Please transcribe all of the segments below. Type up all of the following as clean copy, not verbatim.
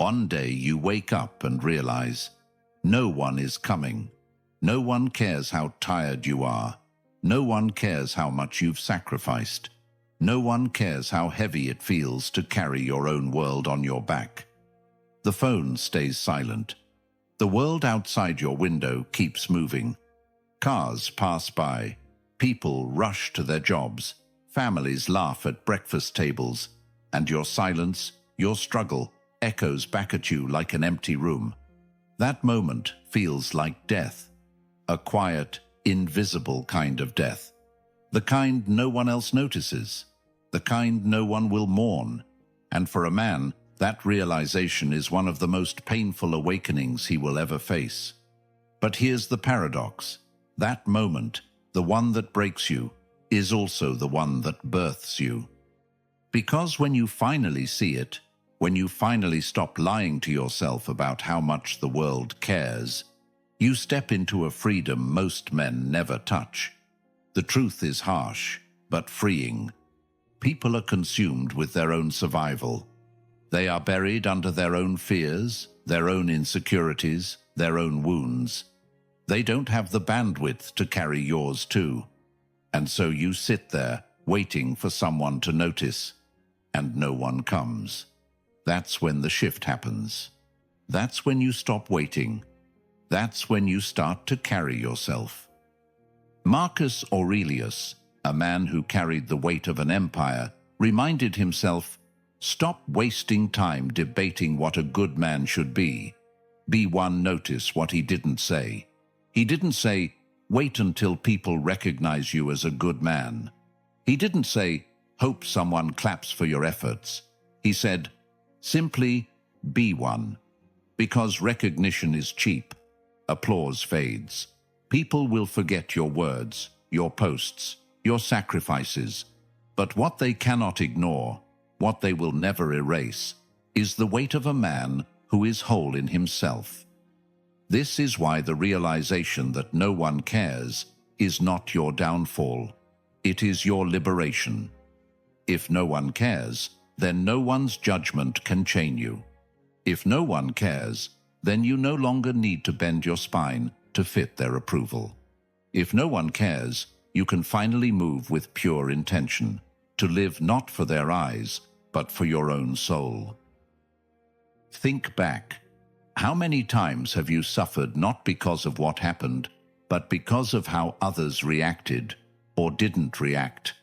One day you wake up and realize no one is coming. No one cares how tired you are. No one cares how much you've sacrificed. No one cares how heavy it feels to carry your own world on your back. The phone stays silent. The world outside your window keeps moving. Cars pass by. People rush to their jobs. Families laugh at breakfast tables. And your silence, your struggle, echoes back at you like an empty room. That moment feels like death. A quiet, invisible kind of death. The kind no one else notices. The kind no one will mourn. And for a man, that realization is one of the most painful awakenings he will ever face. But here's the paradox. That moment, the one that breaks you, is also the one that births you. Because when you finally see it, when you finally stop lying to yourself about how much the world cares, you step into a freedom most men never touch. The truth is harsh, but freeing. People are consumed with their own survival. They are buried under their own fears, their own insecurities, their own wounds. They don't have the bandwidth to carry yours too. And so you sit there, waiting for someone to notice, and no one comes. That's when the shift happens. That's when you stop waiting. That's when you start to carry yourself. Marcus Aurelius, a man who carried the weight of an empire, reminded himself, "Stop wasting time debating what a good man should be. Be one, notice what he didn't say. He didn't say, wait until people recognize you as a good man. He didn't say, hope someone claps for your efforts. He said, simply be one. Because recognition is cheap. Applause fades. People will forget your words, your posts, your sacrifices. But what they cannot ignore, what they will never erase, is the weight of a man who is whole in himself. This is why the realization that no one cares is not your downfall. It is your liberation. If no one cares, then no one's judgment can chain you. If no one cares, then you no longer need to bend your spine to fit their approval. If no one cares, you can finally move with pure intention, to live not for their eyes, but for your own soul. Think back. How many times have you suffered not because of what happened, but because of how others reacted or didn't react?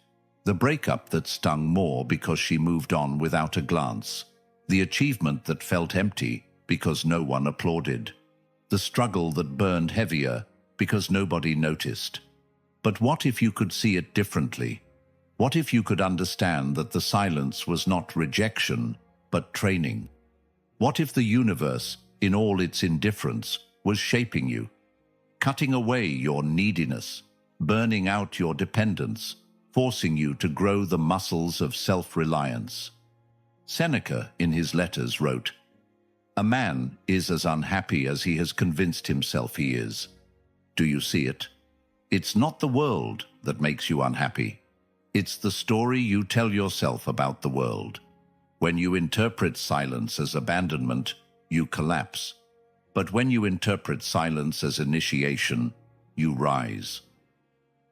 The breakup that stung more because she moved on without a glance. The achievement that felt empty because no one applauded. The struggle that burned heavier because nobody noticed. But what if you could see it differently? What if you could understand that the silence was not rejection, but training? What if the universe, in all its indifference, was shaping you, cutting away your neediness, burning out your dependence, forcing you to grow the muscles of self-reliance? Seneca, in his letters, wrote, "A man is as unhappy as he has convinced himself he is." Do you see it? It's not the world that makes you unhappy. It's the story you tell yourself about the world. When you interpret silence as abandonment, you collapse. But when you interpret silence as initiation, you rise.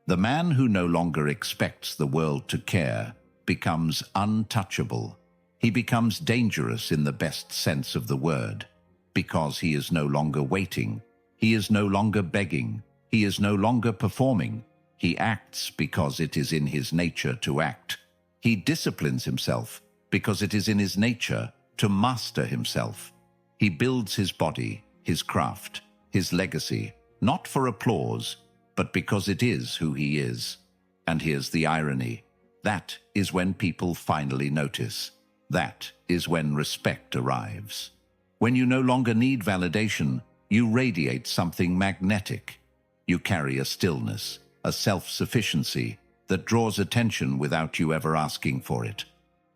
The man who no longer expects the world to care becomes untouchable. He becomes dangerous in the best sense of the word, because he is no longer waiting. He is no longer begging. He is no longer performing. He acts because it is in his nature to act. He disciplines himself because it is in his nature to master himself. He builds his body, his craft, his legacy, not for applause, but because it is who he is. And here's the irony. That is when people finally notice. That is when respect arrives. When you no longer need validation, you radiate something magnetic. You carry a stillness, a self-sufficiency that draws attention without you ever asking for it.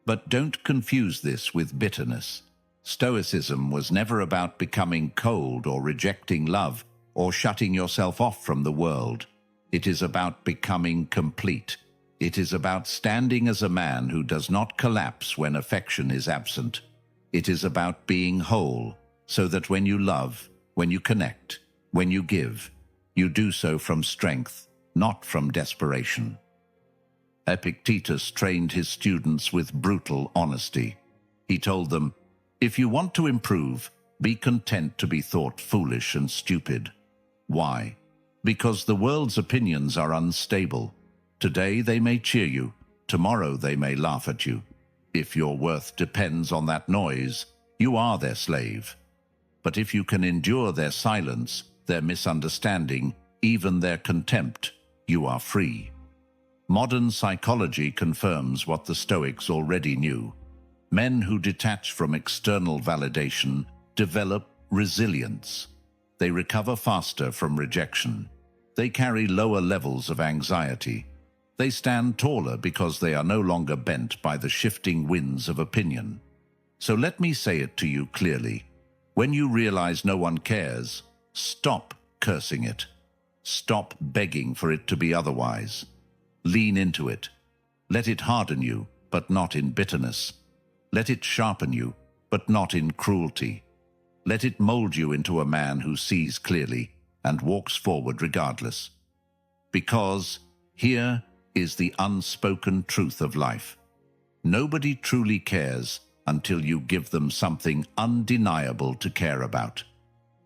But don't confuse this with bitterness. Stoicism was never about becoming cold or rejecting love or shutting yourself off from the world. It is about becoming complete. It is about standing as a man who does not collapse when affection is absent. It is about being whole, so that when you love, when you connect, when you give, you do so from strength, not from desperation. Epictetus trained his students with brutal honesty. He told them, "If you want to improve, be content to be thought foolish and stupid." Why? Because the world's opinions are unstable. Today they may cheer you, tomorrow they may laugh at you. If your worth depends on that noise, you are their slave. But if you can endure their silence, their misunderstanding, even their contempt, you are free. Modern psychology confirms what the Stoics already knew. Men who detach from external validation develop resilience. They recover faster from rejection. They carry lower levels of anxiety. They stand taller because they are no longer bent by the shifting winds of opinion. So let me say it to you clearly. When you realize no one cares, stop cursing it. Stop begging for it to be otherwise. Lean into it. Let it harden you, but not in bitterness. Let it sharpen you, but not in cruelty. Let it mold you into a man who sees clearly and walks forward regardless. Because here is the unspoken truth of life. Nobody truly cares until you give them something undeniable to care about.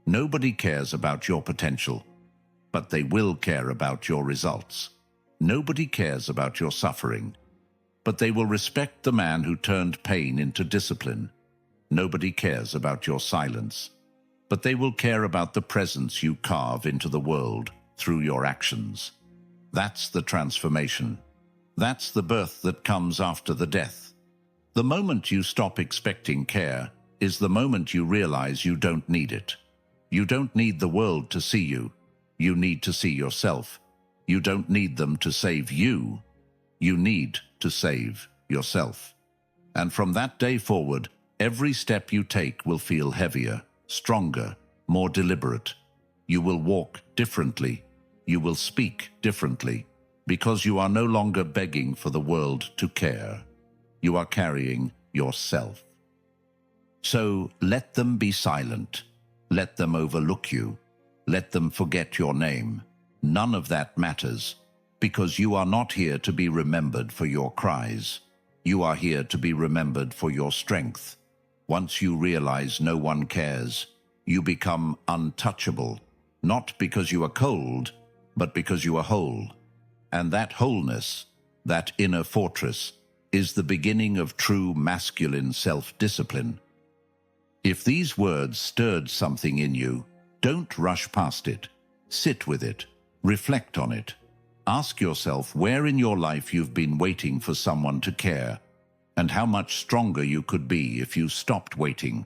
Nobody cares about your potential, but they will care about your results. Nobody cares about your suffering, but they will respect the man who turned pain into discipline. Nobody cares about your silence, but they will care about the presence you carve into the world through your actions. That's the transformation. That's the birth that comes after the death. The moment you stop expecting care is the moment you realize you don't need it. You don't need the world to see you. You need to see yourself. You don't need them to save you. You need to save yourself. And from that day forward, every step you take will feel heavier, stronger, more deliberate. You will walk differently. You will speak differently, because you are no longer begging for the world to care. You are carrying yourself. So let them be silent. Let them overlook you. Let them forget your name. None of that matters, because you are not here to be remembered for your cries. You are here to be remembered for your strength. Once you realize no one cares, you become untouchable, not because you are cold, but because you are whole. And that wholeness, that inner fortress, is the beginning of true masculine self-discipline. If these words stirred something in you, don't rush past it. Sit with it. Reflect on it. Ask yourself where in your life you've been waiting for someone to care, and how much stronger you could be if you stopped waiting.